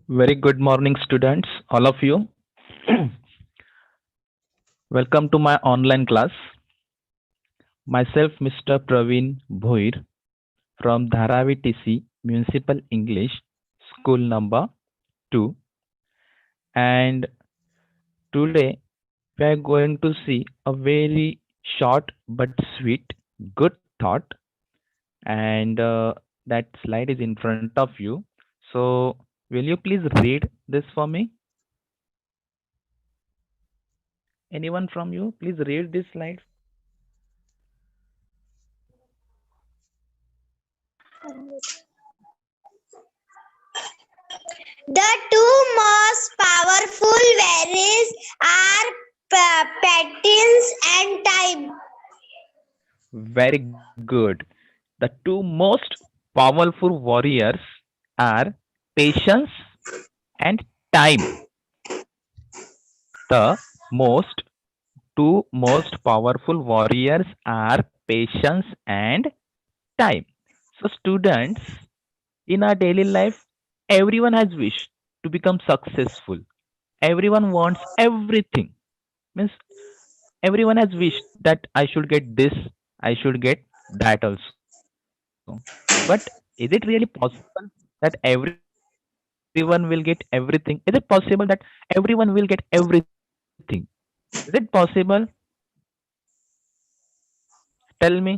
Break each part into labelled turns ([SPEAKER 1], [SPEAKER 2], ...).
[SPEAKER 1] Very good morning, students, all of you. Welcome to my online class. Myself, Mr. Praveen Bhoir from Dharavi TC Municipal English School number 2. And today we are going to see a very short but sweet, good thought. And that slide is in front of you. So, will you please read this for me? Anyone from you, please read this slide.
[SPEAKER 2] The two most powerful varies are patience and time.
[SPEAKER 1] Very good. The two most powerful warriors are patience and time. The most two most powerful warriors are patience and time. So, students, in our daily life, everyone has wish to become successful. Everyone wants everything. Means everyone has wished that I should get this, I should get that also. But is it really possible that everyone will get everything? Is it possible that everyone will get everything? Is it possible? Tell me.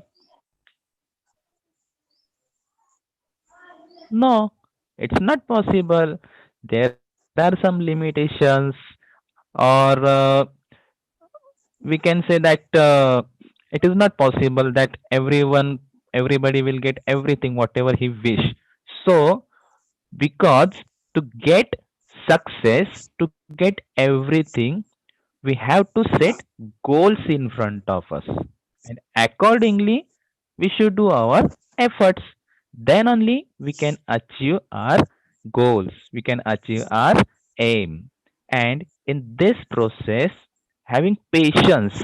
[SPEAKER 1] No, it's not possible. There are some limitations, or we can say that it is not possible that everybody will get everything whatever he wish. So, because to get success, to get everything, we have to set goals in front of us. And accordingly, we should do our efforts. Then only we can achieve our goals, we can achieve our aim. And in this process, having patience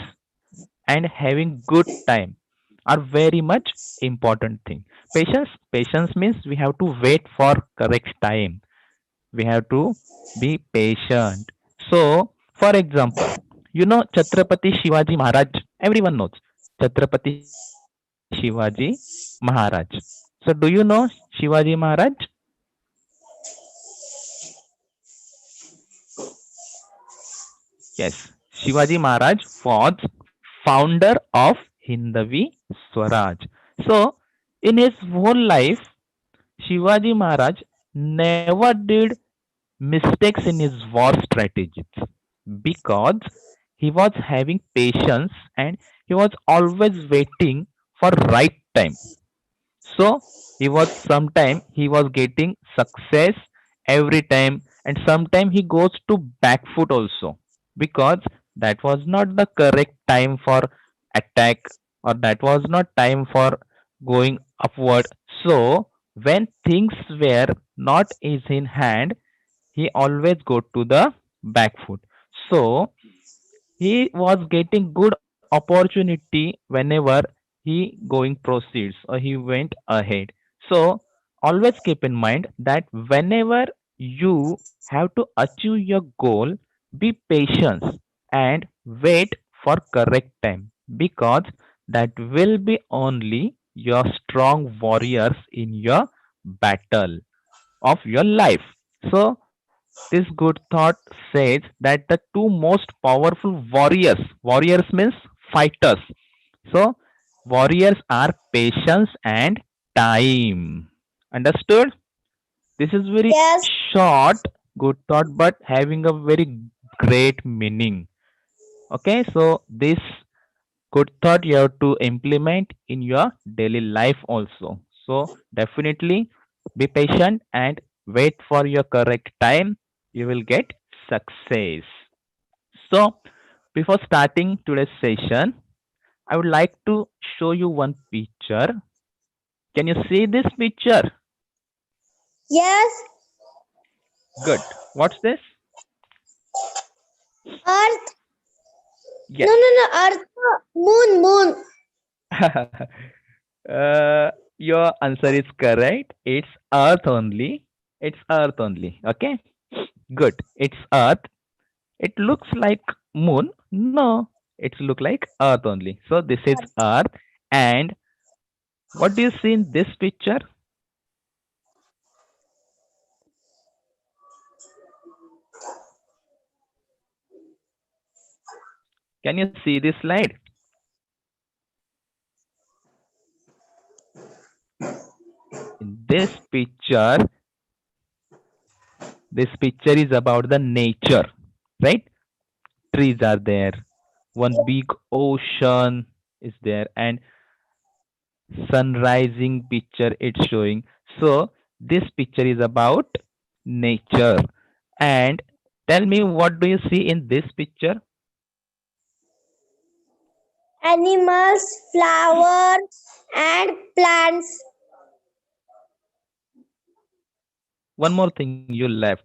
[SPEAKER 1] and having good time are very much important thing. Patience means we have to wait for correct time, we have to be patient. So, for example, you know Chhatrapati Shivaji Maharaj, everyone knows Chhatrapati Shivaji Maharaj. So do you know Shivaji Maharaj? Yes, Shivaji Maharaj was founder of Hindavi Swaraj. So, in his whole life, Shivaji Maharaj never did mistakes in his war strategies because he was having patience and he was always waiting for right time. So he was getting success every time, and sometime he goes to back foot also because that was not the correct time for attack, or that was not time for going upward. So when things were not is in hand, he always go to the back foot. So he was getting good opportunity whenever he going proceeds or he went ahead. So always keep in mind that whenever you have to achieve your goal, be patient and wait for correct time, because that will be only your strong warriors in your battle of your life. So this good thought says that the two most powerful warriors means fighters. So warriors are patience and time. Understood? This is very
[SPEAKER 2] Yes,
[SPEAKER 1] short, good thought, but having a very great meaning. Okay, so this good thought you have to implement in your daily life also. So definitely be patient and wait for your correct time. You will get success. So before starting today's session, I would like to show you one picture. Can you see this picture?
[SPEAKER 2] yes.
[SPEAKER 1] Good. What's this?
[SPEAKER 2] Earth.
[SPEAKER 1] Yes.
[SPEAKER 2] No. Earth. Moon.
[SPEAKER 1] Your answer is correct. It's Earth only. It's Earth only. Okay. Good. It's Earth. It looks like moon. No, it look like Earth only. So this is Earth. And what do you see in this picture? Can you see this slide? In this picture is about the nature, right? Trees are there, one big ocean is there, and sun rising picture it's showing. So this picture is about nature. And tell me, what do you see in this picture?
[SPEAKER 2] Animals, flowers, and plants.
[SPEAKER 1] One more thing you left.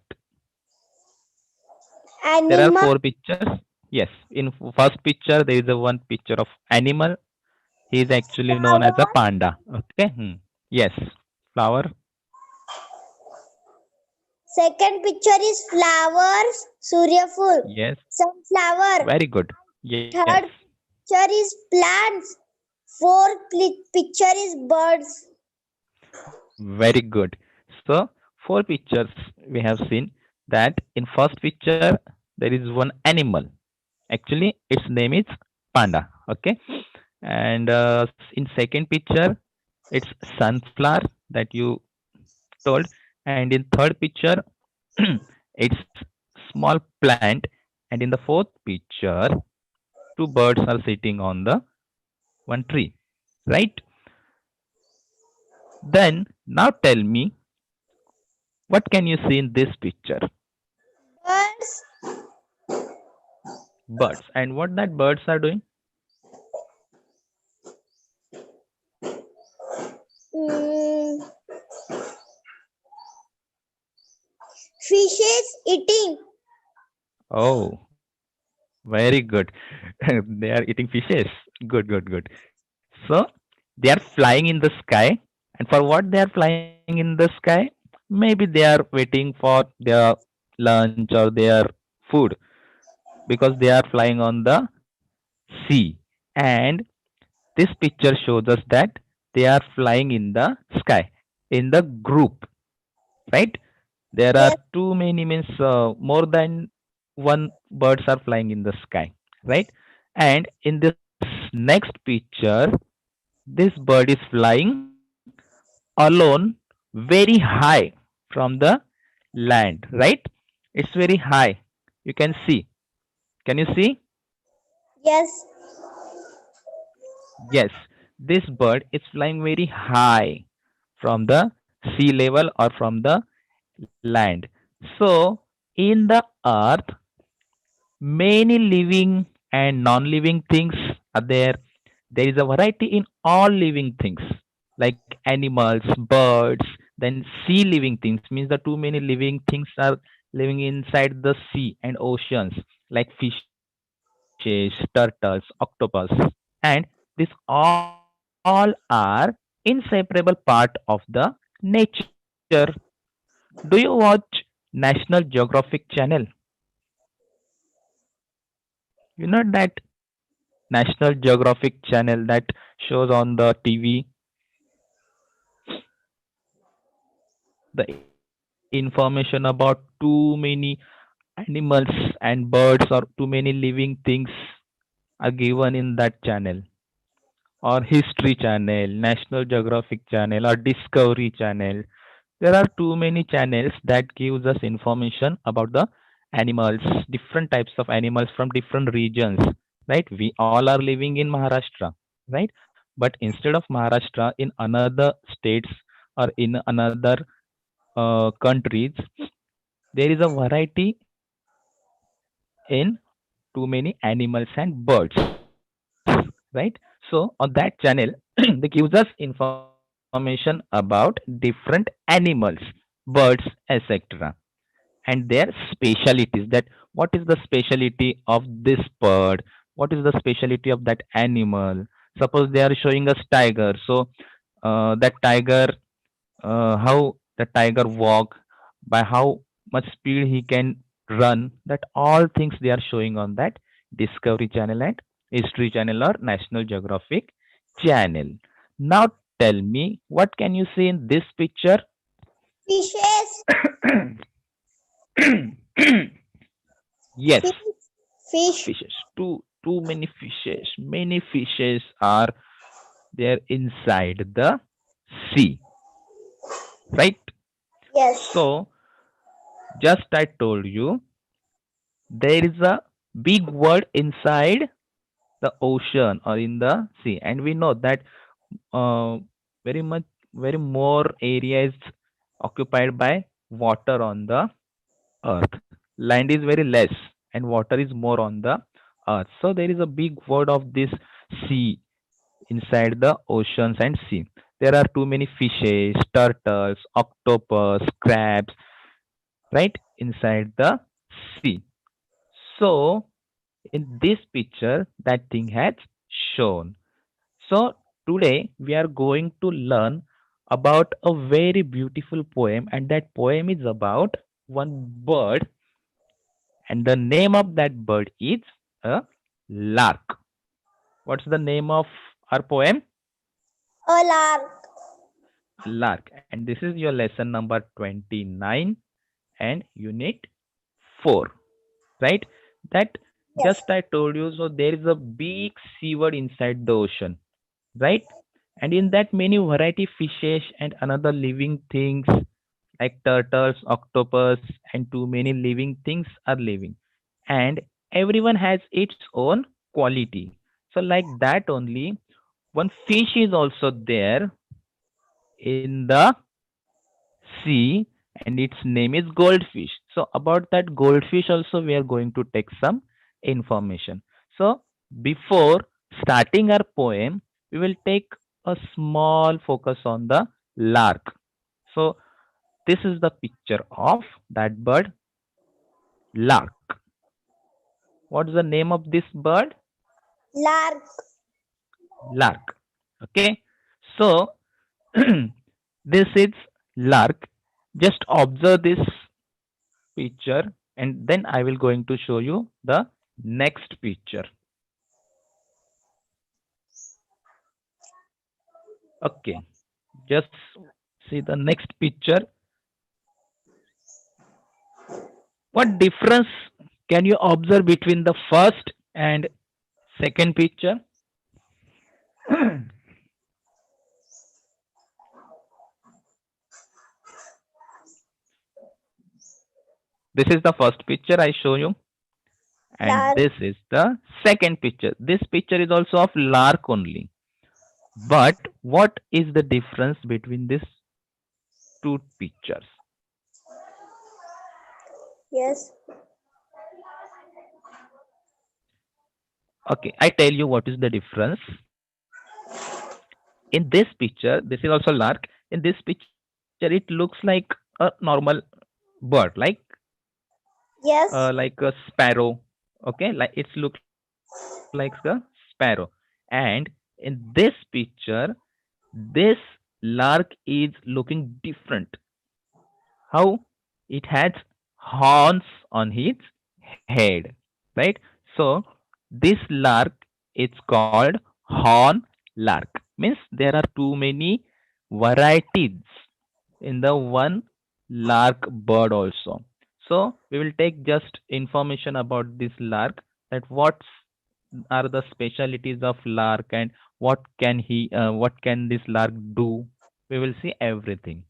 [SPEAKER 1] There are
[SPEAKER 2] Animal,
[SPEAKER 1] four pictures. Yes, in first picture there is a one picture of animal. He is actually known as a
[SPEAKER 2] flower.
[SPEAKER 1] panda. Okay. Yes. Flower.
[SPEAKER 2] Second picture is flowers, Surya full,
[SPEAKER 1] Yes.
[SPEAKER 2] sunflower.
[SPEAKER 1] Very good. Yes.
[SPEAKER 2] Third picture is plants. Fourth picture is birds.
[SPEAKER 1] Very good. So four pictures we have seen that in first picture there is one animal. Actually, its name is panda. Okay. And in second picture, it's sunflower that you told. And in third picture, it's small plant. And in the fourth picture, two birds are sitting on the one tree. Right? Then now tell me, what can you see in this picture?
[SPEAKER 2] Birds.
[SPEAKER 1] Birds. And what that birds are doing?
[SPEAKER 2] Mm, fishes eating.
[SPEAKER 1] Oh, very good. They are eating fishes. Good, good, good. So they are flying in the sky. And for what they are flying in the sky? Maybe they are waiting for their lunch or their food, because they are flying on the sea. And this picture shows us that they are flying in the sky in the group, right? There are
[SPEAKER 2] Yes,
[SPEAKER 1] too many, means more than one birds are flying in the sky, right? And in this next picture, this bird is flying alone, very high from the land, right? It's very high. You can see. Can you see?
[SPEAKER 2] yes,
[SPEAKER 1] Yes, this bird is flying very high from the sea level or from the land. So, in the earth, many living and non living things are there. There is a variety in all living things like animals, birds, then sea living things, means the too many living things are living inside the sea and oceans like fishes, turtles, octopus, and these all are inseparable part of the nature. Do you watch National Geographic channel? You know that National Geographic channel that shows on the TV, the information about too many animals and birds or too many living things are given in that channel, or History Channel, National Geographic Channel, or Discovery Channel. There are too many channels that gives us information about the animals, different types of animals from different regions, right? We all are living in Maharashtra, right? But instead of Maharashtra, in another states or in another countries, there is a variety in too many animals and birds, right? So on that channel, they gives us information about different animals, birds, etc., and their specialities, that what is the speciality of this bird, what is the speciality of that animal. Suppose they are showing us tiger, so that tiger, how the tiger walk, by how much speed he can run. That all things they are showing on that Discovery Channel and History Channel or National Geographic Channel. Now tell me, what can you see in this picture?
[SPEAKER 2] Fishes.
[SPEAKER 1] Yes,
[SPEAKER 2] Fish. Fish.
[SPEAKER 1] fishes. Too many fishes. Many fishes are there inside the sea, right?
[SPEAKER 2] Yes.
[SPEAKER 1] So just I told you there is a big word inside the ocean or in the sea, and we know that uh, very much very more area is occupied by water on the earth. Land is very less and water is more on the earth. So there is a big word of this sea inside the oceans and sea. There are too many fishes, turtles, octopus, crabs, right inside the sea. So in this picture, that thing has shown. So today we are going to learn about a very beautiful poem, and that poem is about one bird, and the name of that bird is a lark. What's the name of our poem?
[SPEAKER 2] A lark.
[SPEAKER 1] Lark. And this is your lesson number 29 and unit 4, right? That
[SPEAKER 2] Yes.
[SPEAKER 1] just I told you. So there is a big seaward inside the ocean, right? And in that many variety fishes and another living things like turtles, octopus, and too many living things are living. And everyone has its own quality. So like that only, one fish is also there in the sea, and its name is goldfish. So about that goldfish also we are going to take some information. So before starting our poem, we will take a small focus on the lark. So this is the picture of that bird, lark. What's the name of this bird?
[SPEAKER 2] Lark.
[SPEAKER 1] Lark. Okay. So this is lark. Just observe this picture, and then I will going to show you the next picture. Okay, just see the next picture. What difference can you observe between the first and second picture? This is the first picture I show you, and
[SPEAKER 2] Lark.
[SPEAKER 1] this is the second picture. This picture is also of lark only. But what is the difference between these two pictures?
[SPEAKER 2] Yes.
[SPEAKER 1] Okay, I tell you what is the difference. In this picture, this is also lark. In this picture, it looks like a normal bird,
[SPEAKER 2] Yes.
[SPEAKER 1] like a sparrow. Okay, like it's look like a sparrow. And in this picture, this lark is looking different. How? It has horns on its head, right? So this lark is called horn lark. Means there are too many varieties in the one lark bird also. So we will take just information about this lark, that what are the specialities of lark and what can this lark do. We will see everything.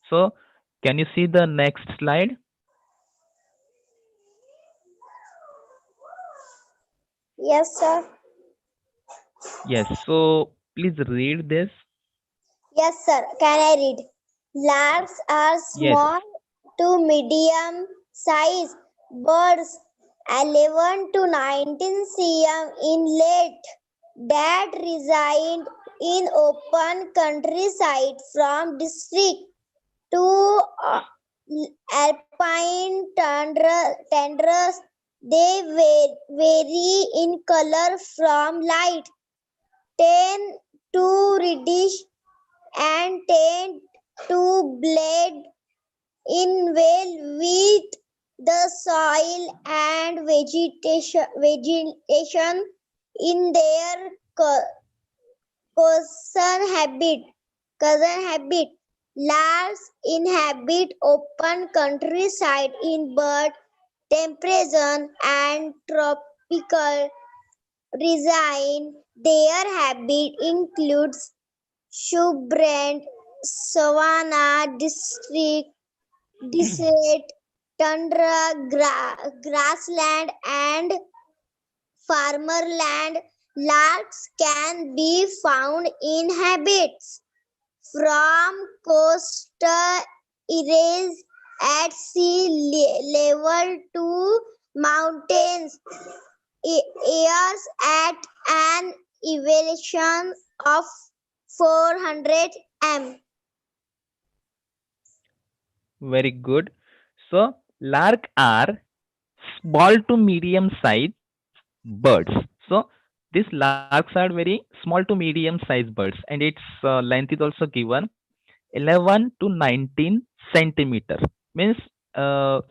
[SPEAKER 1] So can you see the next slide?
[SPEAKER 2] Yes, sir.
[SPEAKER 1] Yes. So please read this.
[SPEAKER 2] Yes, sir. Can I read? Larks are
[SPEAKER 1] Yes.
[SPEAKER 2] small to medium size birds, 11 to 19 cm in length, that reside in open countryside from district to alpine tundras. They vary in color from light tan to reddish and tend to blade in well with the soil and vegetation in their cousin habit. Cousin habit. Larks inhabit open countryside in bird temperate and tropical region. Their habit includes shrubland, savanna, desert, tundra, grassland, and farmerland. Larks can be found in habits from coastal areas at sea level to mountains areas at an elevation of 400 m.
[SPEAKER 1] Very good. So lark are small to medium sized birds. So these larks are very small to medium sized birds, and its length is also given 11 to 19 centimeter. Means uh,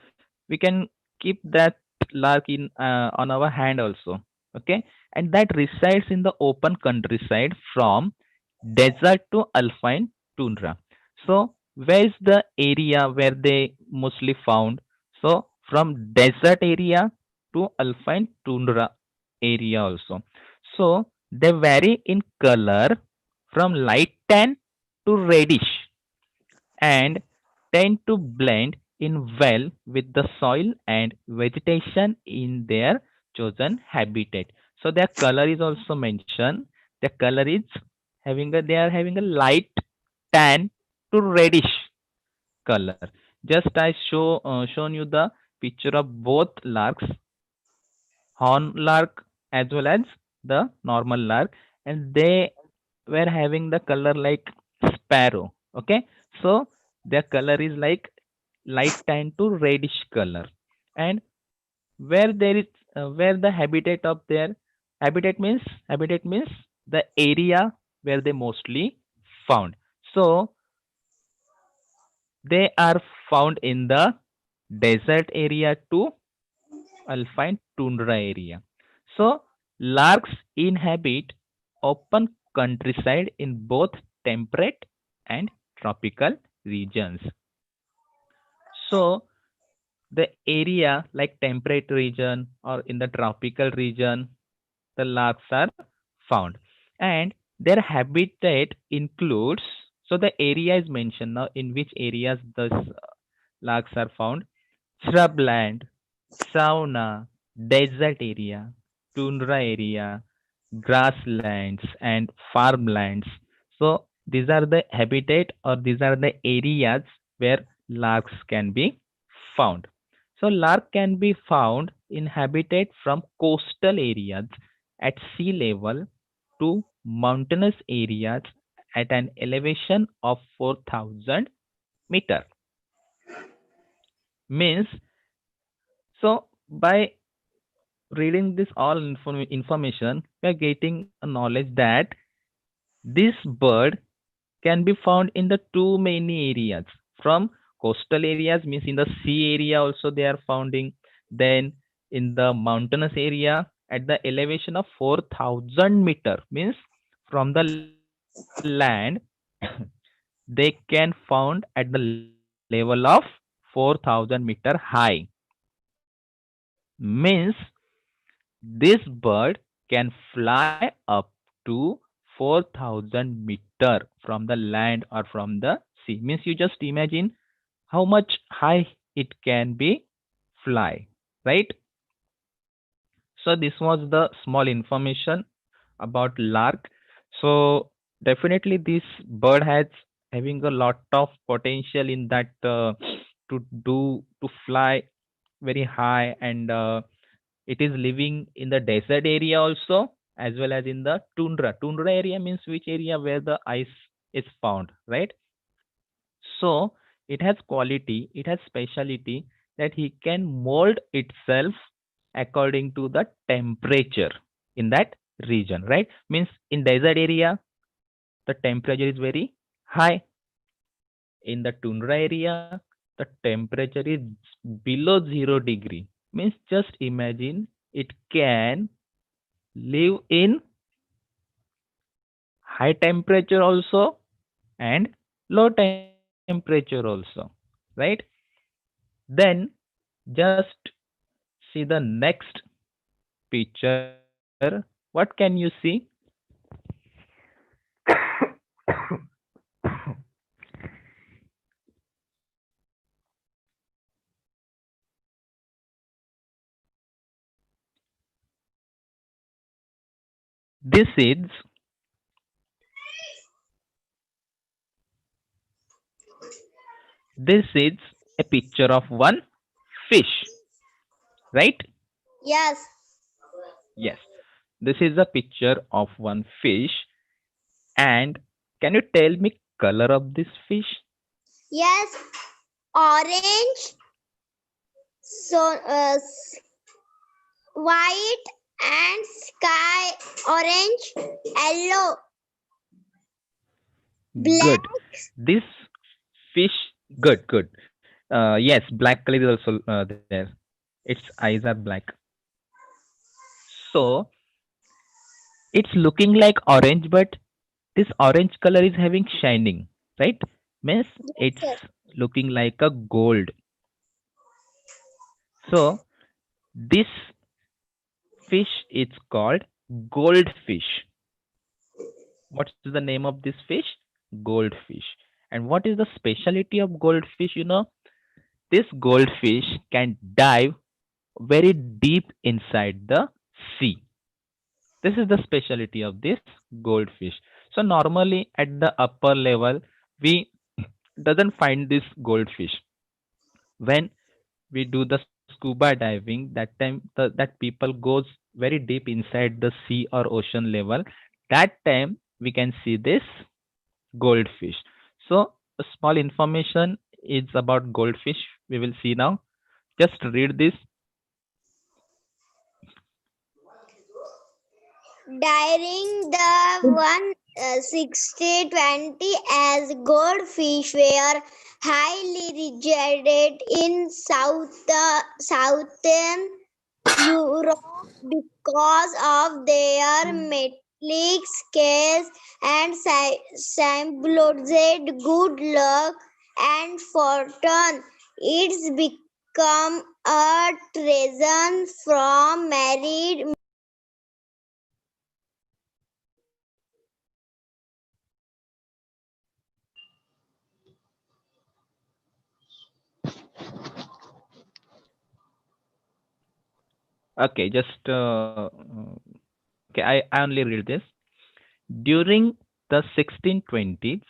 [SPEAKER 1] we can keep that lark in on our hand also. Okay, and that resides in the open countryside from desert to alpine tundra. So where is the area where they mostly found? So from desert area to alpine tundra area also. So they vary in color from light tan to reddish and tend to blend in well with the soil and vegetation in their chosen habitat. So their color is also mentioned. Their color is they are having a light tan to reddish color. Just I shown you the picture of both larks, horn lark as well as the normal lark, and they were having the color like sparrow. Okay, so their color is like light tan to reddish color. And where there is where the habitat of their habitat means the area where they mostly found. So they are found in the desert area to alpine tundra area. So larks inhabit open countryside in both temperate and tropical regions. So the area like temperate region or in the tropical region, the larks are found. And their habitat includes, so the area is mentioned now in which areas the larks are found: shrubland, sauna, desert area, tundra area, grasslands, and farmlands. So these are the habitat or these are the areas where larks can be found. So lark can be found in habitat from coastal areas at sea level to mountainous areas at an elevation of 4,000 meter. Means, so by reading this all information, we are getting a knowledge that this bird can be found in the too many areas. From coastal areas means in the sea area also they are founding. Then in the mountainous area at the elevation of 4,000 meter means from the land they can found at the level of 4,000 meter high. Means this bird can fly up to 4,000 meter from the land or from the sea. Means you just imagine how much high it can be fly, right? So this was the small information about lark. So definitely this bird has having a lot of potential in that to fly very high, and it is living in the desert area also as well as in the tundra. Tundra area means which area where the ice is found, right? So it has quality, it has speciality that he can mold itself according to the temperature in that region, right? Means in desert area the temperature is very high. In the tundra area the temperature is below 0 degree, means just imagine it can live in high temperature also and low temperature also, right? Then just see the next picture. What can you see? This is this is a picture of one fish, right?
[SPEAKER 2] Yes.
[SPEAKER 1] Yes. This is a picture of one fish. And can you tell me color of this fish?
[SPEAKER 2] Yes. Orange. So white and sky orange, yellow, black.
[SPEAKER 1] Good. This fish, good, good. Yes, black color is also there. Its eyes are black. So it's looking like orange, but this orange color is having shining, right? Means
[SPEAKER 2] Yes,
[SPEAKER 1] it's
[SPEAKER 2] sir.
[SPEAKER 1] looking like a gold. So this fish is called goldfish. What's the name of this fish? Goldfish. And what is the specialty of goldfish? This goldfish can dive very deep inside the sea. This is the specialty of this goldfish. So normally at the upper level, we doesn't find this goldfish. When we do the scuba diving, that time that people goes very deep inside the sea or ocean level. That time we can see this goldfish. So a small information is about goldfish. We will see now. Just read this.
[SPEAKER 2] During the 160-20 as goldfish were highly regarded in southern Europe because of their metallic scales and symbolized good luck and fortune. It's become a treasure from married.
[SPEAKER 1] Okay, just okay. I only read this. During the 1620s,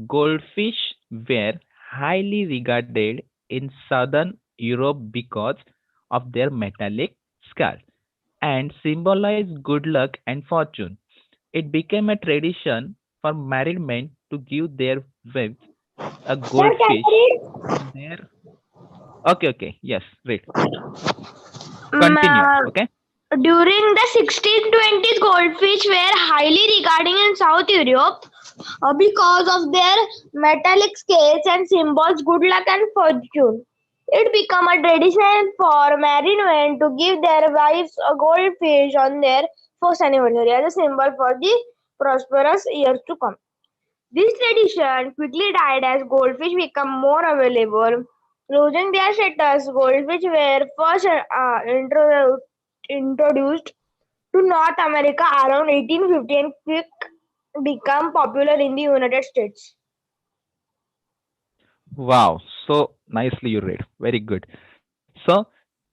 [SPEAKER 1] goldfish were highly regarded in southern Europe because of their metallic scales and symbolize good luck and fortune. It became a tradition for married men to give their wives a
[SPEAKER 2] Sir, can
[SPEAKER 1] goldfish
[SPEAKER 2] I
[SPEAKER 1] on their. Okay, okay, yes, read.
[SPEAKER 2] read?
[SPEAKER 1] Continue. Okay.
[SPEAKER 2] During the 1620s, goldfish were highly regarded in South Europe because of their metallic scales and symbols good luck and fortune. It became a tradition for married men to give their wives a goldfish on their first anniversary as a symbol for the prosperous years to come. This tradition quickly died as goldfish became more available. Losing their status, goldfish were first introduced to North America around 1850 and quick become popular in the United States.
[SPEAKER 1] Wow, so nicely you read. Very good. So,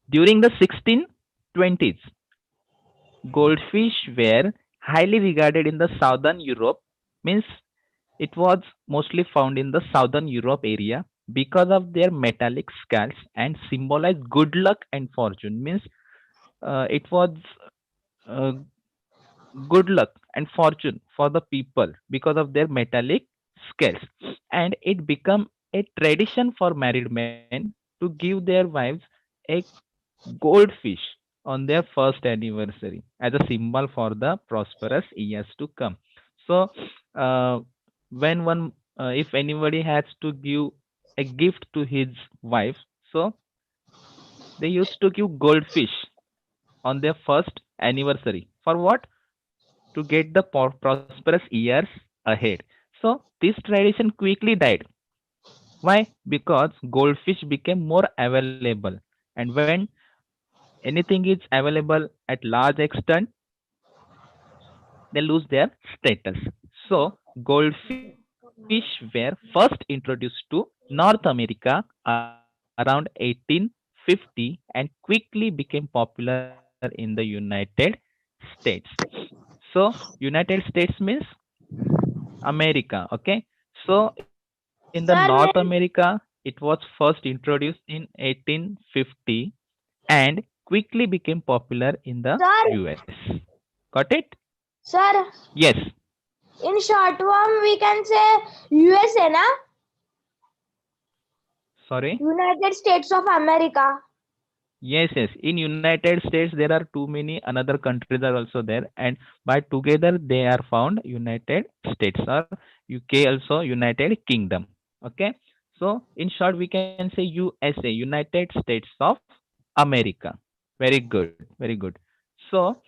[SPEAKER 1] during the 1620s, goldfish were highly regarded in the southern Europe, means it was mostly found in the southern Europe area because of their metallic scales and symbolize good luck and fortune. Means it was uh, good luck and fortune for the people because of their metallic scales, and it became a tradition for married men to give their wives a goldfish on their first anniversary as a symbol for the prosperous years to come. So, uh, when one, if anybody has to give a gift to his wife. So they used to give goldfish on their first anniversary. For what? To get the prosperous years ahead. So this tradition quickly died. Why? Because goldfish became more available. And when anything is available at large extent, they lose their status. So goldfish were first introduced to North America around 1850 and quickly became popular in the United States. So United States means America. Okay. So in the North
[SPEAKER 2] Sir,
[SPEAKER 1] America, it was first introduced in 1850 and quickly became popular in the
[SPEAKER 2] sir,
[SPEAKER 1] US. Got it?
[SPEAKER 2] sir.
[SPEAKER 1] Yes.
[SPEAKER 2] In short form, we can say USA, na?
[SPEAKER 1] Sorry.
[SPEAKER 2] United States of America.
[SPEAKER 1] Yes, yes. In United States, there are too many another countries are also there, and by together they are found United States or UK also United Kingdom. Okay. So in short, we can say USA, United States of America. Very good, very good. So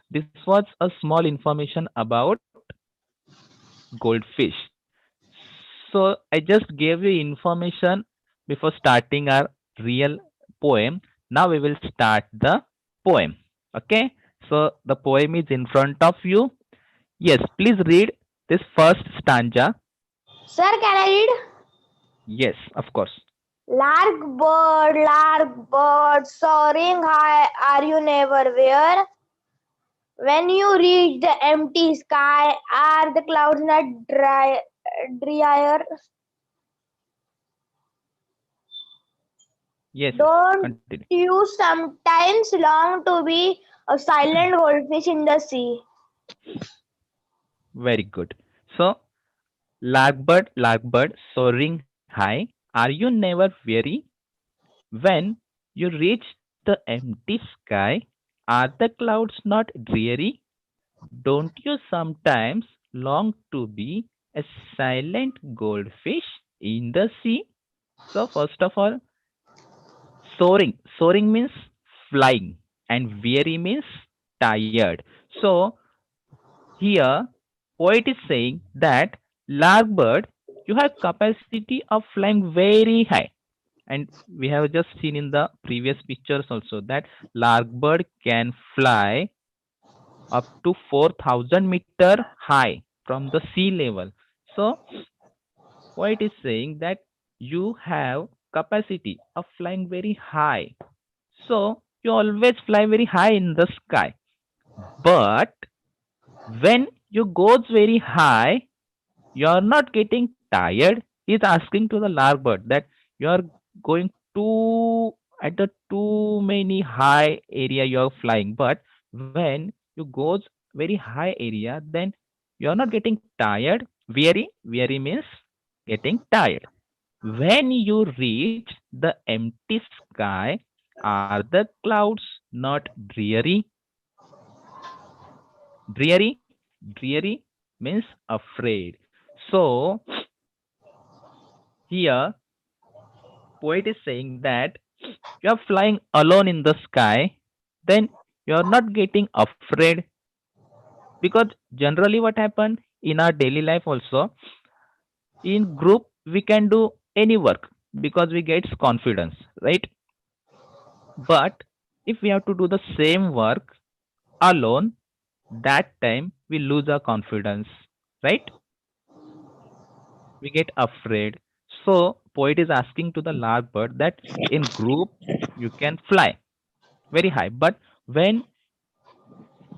[SPEAKER 1] this was a small information about goldfish. So I just gave you information before starting our real poem. Now we will start the poem. Okay. So the poem is in front of you. Yes, please read this first stanza.
[SPEAKER 2] Sir, can I read?
[SPEAKER 1] Yes, of course.
[SPEAKER 2] Lark bird, soaring high, are you never where? When you reach the empty sky, are the clouds not drier?
[SPEAKER 1] Yes, yes.
[SPEAKER 2] Don't
[SPEAKER 1] Continue.
[SPEAKER 2] you sometimes long to be a silent goldfish in the sea?
[SPEAKER 1] Very good. So larkbird, soaring high, are you never weary? When you reach the empty sky, are the clouds not dreary? Don't you sometimes long to be a silent goldfish in the sea? So, first of all, soaring. Soaring means flying, and weary means tired. So, here, poet is saying that larkbird, you have capacity of flying very high. And we have just seen in the previous pictures also that larkbird can fly up to 4,000-meter high from the sea level. So poet is saying that you have capacity of flying very high. So you always fly very high in the sky. But when you goes very high, you are not getting tired. He's asking to the larkbird that you are going too at the too many high area you are flying, but when you goes very high area, then you are not getting tired. Weary means getting tired. When you reach the empty sky, are the clouds not dreary? Dreary means afraid. So here poet is saying that you are flying alone in the sky, then you are not getting afraid, because generally what happen in our daily life also, in group we can do any work because we get confidence, right? But if we have to do the same work alone, that time we lose our confidence, right? We get afraid. So poet is asking to the larkbird that in group you can fly very high, but when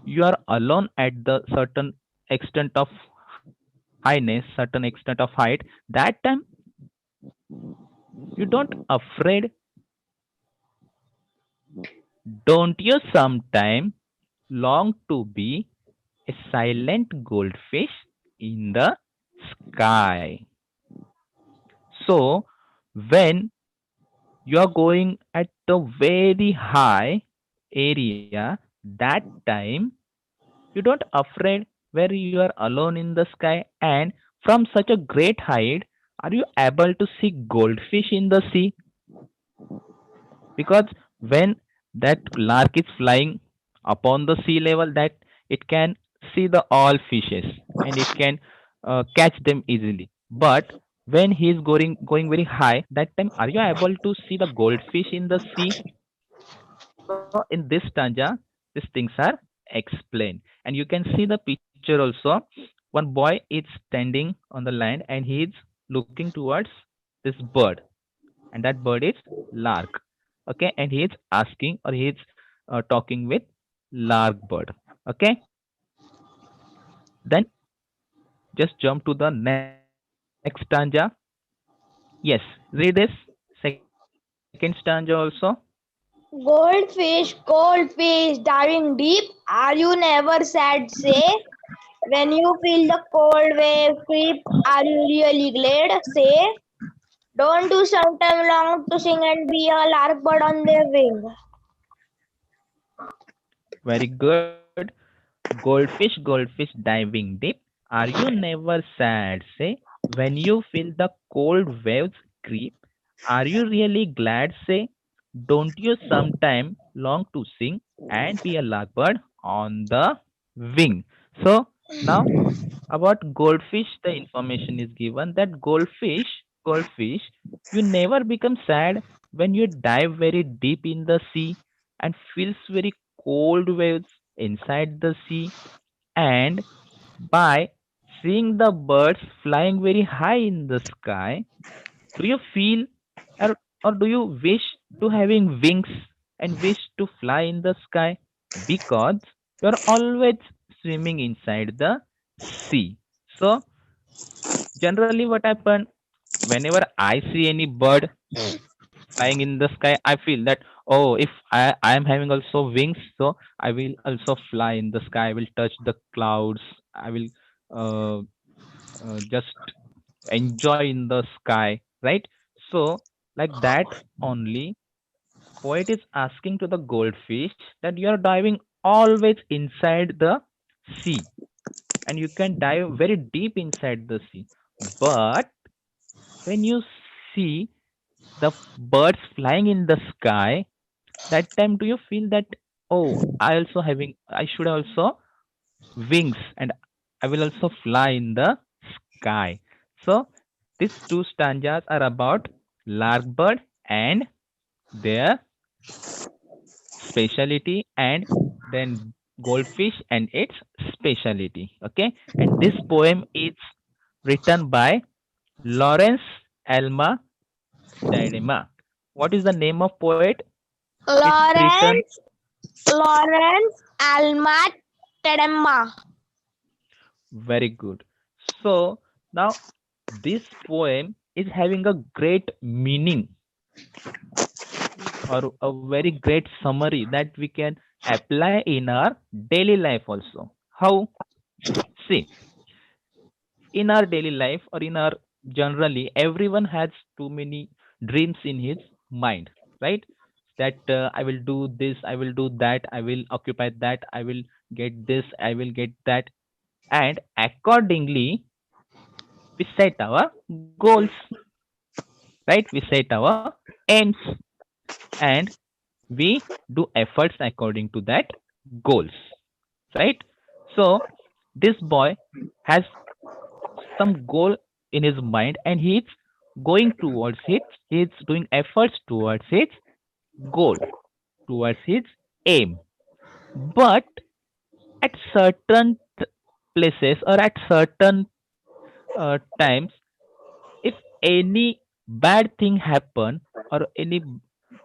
[SPEAKER 1] you are alone at the certain extent of highness, certain extent of height, that time you don't afraid. Don't you sometime long to be a silent goldfish in the sky? So when you are going at the very high area, that time you don't afraid where you are alone in the sky, and from such a great height, Are you able to see goldfish in the sea? Because when that lark is flying upon the sea level, that it can see the all fishes and it can catch them easily. But when he is going very high, that time are you able to see the goldfish in the sea? So in this stanza, these things are explained, and you can see the picture also. One boy is standing on the land and he is looking towards this bird, and that bird is lark. Okay, and he is asking, or he is talking with lark bird. Okay, then just jump to the next stanza. Yes, read this second stanza also.
[SPEAKER 2] Goldfish, diving deep. Are you never sad? Say, when you feel the cold wave creep, are you really glad? Say, don't you sometime long to sing and be a lark bird on their wing?
[SPEAKER 1] Very good. Goldfish, diving deep. Are you never sad? Say, when you feel the cold waves creep, are you really glad? Say, don't you sometime long to sing and be a larkbird on the wing? So now about goldfish, the information is given that goldfish, you never become sad when you dive very deep in the sea and feels very cold waves inside the sea, and by seeing the birds flying very high in the sky, do you feel, or do you wish to having wings and wish to fly in the sky? Because you're always swimming inside the sea. So generally what happen, whenever I see any bird flying in the sky, I feel that, oh, if I am having also wings, so I will also fly in the sky, I will touch the clouds, I will uh, just enjoy in the sky, right? So like that only, poet is asking to the goldfish that you are diving always inside the sea, and you can dive very deep inside the sea, but when you see the birds flying in the sky, that time do you feel that, oh, I should also wings, and I will also fly in the sky. So these two stanzas are about larkbird and their speciality, and then goldfish and its speciality. Okay, and this poem is written by Lawrence Alma Diadema. What is the name of poet? It's written.
[SPEAKER 2] Lawrence, Lawrence Almat Tedemma.
[SPEAKER 1] Very good. So now this poem is having a great meaning, or a very great summary that we can apply in our daily life also. How? See, in our daily life, or in our, generally everyone has too many dreams in his mind, right? That I will do this, I will do that, I will occupy that, I will get this, I will get that, and accordingly we set our goals, right? We set our aims, and we do efforts according to that goals, right? So this boy has some goal in his mind, and he's going towards it, he's doing efforts towards his goal, towards his aim. But at certain places, or at certain times, if any bad thing happen, or any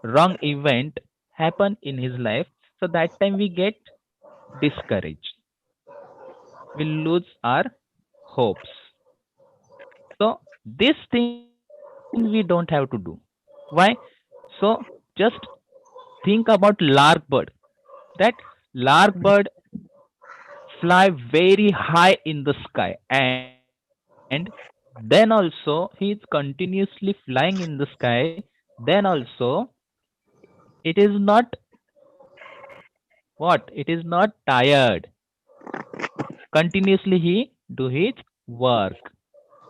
[SPEAKER 1] wrong event happen in his life, so that time we get discouraged, we lose our hopes. So these things we don't have to do. Why? So just think about lark bird, that lark bird fly very high in the sky, and then also he is continuously flying in the sky, then also it is not, what, it is not tired, continuously he do his work.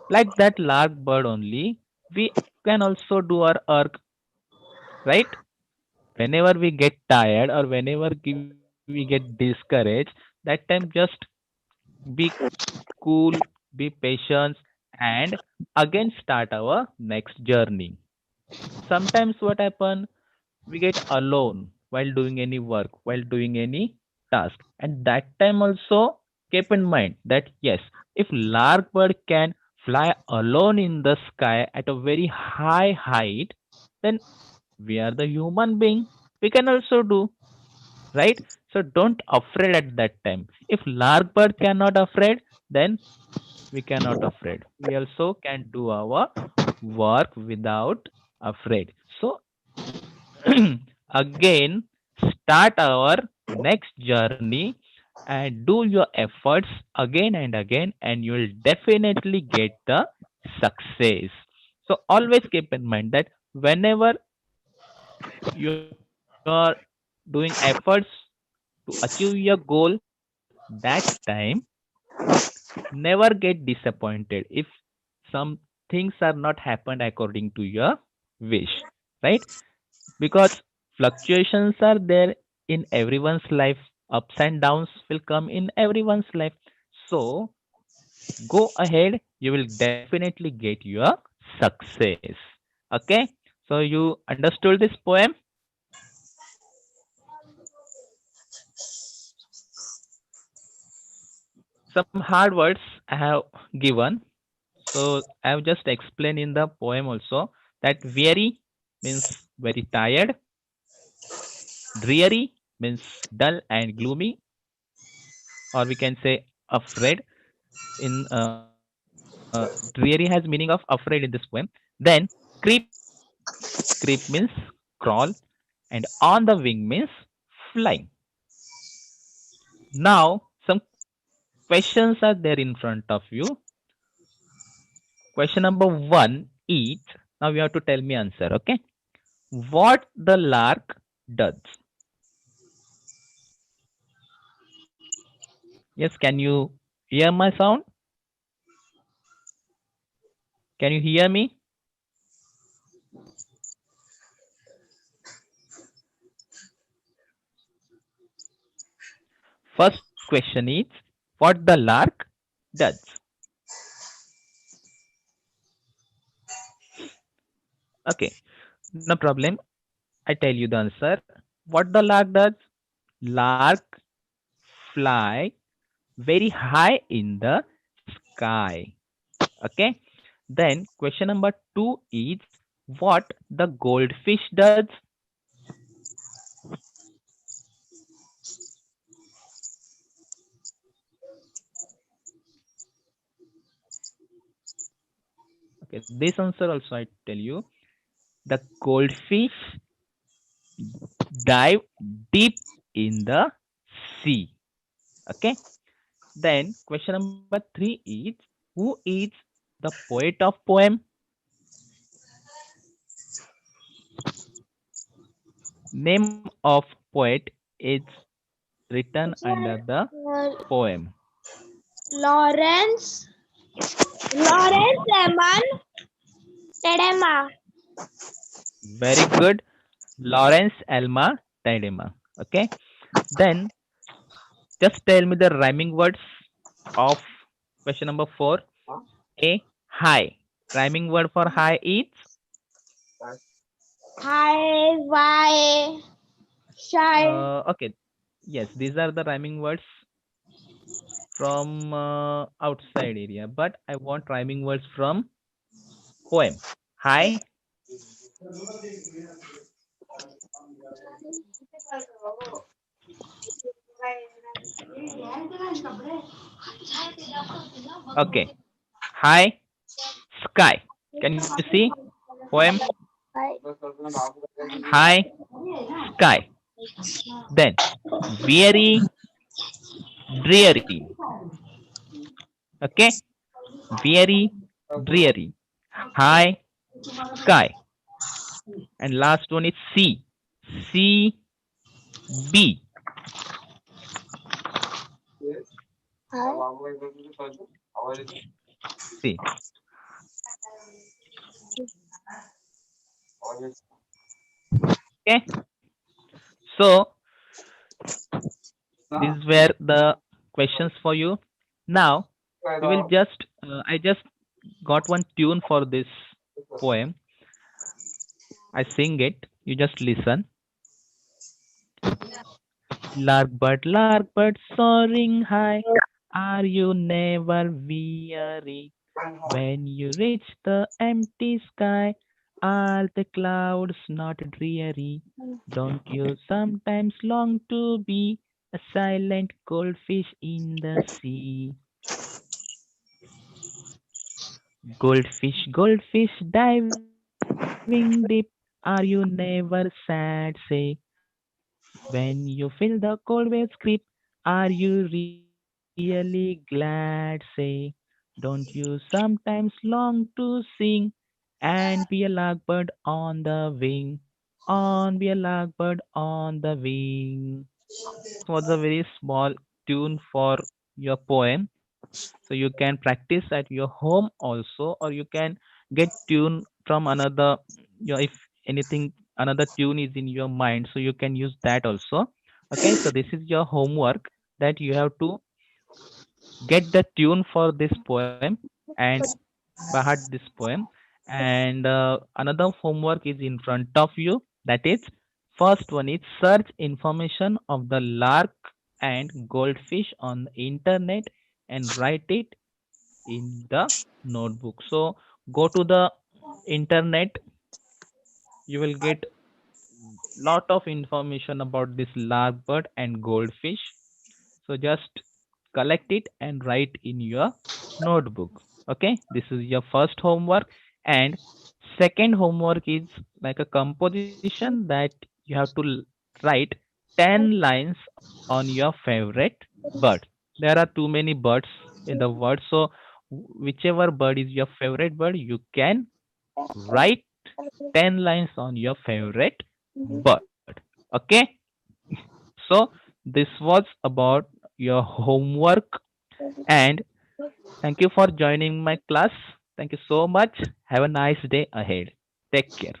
[SPEAKER 1] Like that lark bird only, we can also do our work, right? Whenever we get tired or whenever we get discouraged, that time just be cool, be patient, and again start our next journey. Sometimes what happen, we get alone while doing any work, while doing any task, and that time also keep in mind that yes, if lark bird can fly alone in the sky at a very high height, then we are the human being, we can also do, right? So don't afraid at that time. If lark bird cannot afraid, then we cannot afraid, we also can do our work without afraid. So again start our next journey and do your efforts again and again, and you will definitely get the success. So always keep in mind that whenever you are doing efforts to achieve your goal, that time never get disappointed if some things are not happened according to your wish, right? Because fluctuations are there in everyone's life, ups and downs will come in everyone's life. So go ahead, you will definitely get your success. Okay, so you understood this poem. Some hard words I have given, so I have just explained in the poem also that weary means very tired, dreary means dull and gloomy, or we can say afraid. In dreary has meaning of afraid in this poem. Then creep, creep means crawl, and on the wing means flying. Now some questions are there in front of you. Question number one is, now you have to tell me answer, okay? What the lark does? Yes, can you hear my sound? Can you hear me? First question is, what the lark does? Okay, no problem. I tell you the answer. What the lark does? Lark fly very high in the sky. Okay. Then question number two is, what the goldfish does? Okay, this answer also I tell you. The goldfish dive deep in the sea. Okay. Then question number three is, who is the poet of poem? Name of poet is written under the poem.
[SPEAKER 2] Lawrence Lemon Tedema.
[SPEAKER 1] Very good. Lawrence Elma Tadema. Okay. Then just tell me the rhyming words of question number four. A, high. Rhyming word for high is
[SPEAKER 2] Hi, why, shy.
[SPEAKER 1] okay. Yes, these are the rhyming words from outside area, but I want rhyming words from poem. High. Okay. High sky. Can you see poem?
[SPEAKER 2] Hi.
[SPEAKER 1] High sky. Then weary, dreary. Okay. Weary, dreary. High sky. And last one is C. C B.
[SPEAKER 2] Hi.
[SPEAKER 1] See. Okay, so these were the questions for you. Now we will just I just got one tune for this poem. I sing it. You just listen. Lark bird soaring high, are you never weary? When you reach the empty sky, are the clouds not dreary? Don't you sometimes long to be a silent goldfish in the sea? Goldfish, diving deep, are you never sad? Say, when you feel the cold waves creep, are you really glad? Say, don't you sometimes long to sing and be a blackbird on the wing? On be a blackbird on the wing. This was a very small tune for your poem. So you can practice at your home also, or you can get tune from another. If anything, another tune is in your mind, so you can use that also. Okay, so this is your homework, that you have to get the tune for this poem and by heart this poem. And another homework is in front of you. That is, first one is search information of the lark and goldfish on the internet and write it in the notebook. So go to the internet, you will get lot of information about this lark bird and goldfish. So just collect it and write in your notebook. Okay, this is your first homework. And second homework is like a composition that you have to write 10 lines on your favorite bird. There are too many birds in the world, so whichever bird is your favorite bird, you can write 10 lines on your favorite bird. Okay, so this was about your homework. And thank you for joining my class. Thank you so much. Have a nice day ahead. Take care.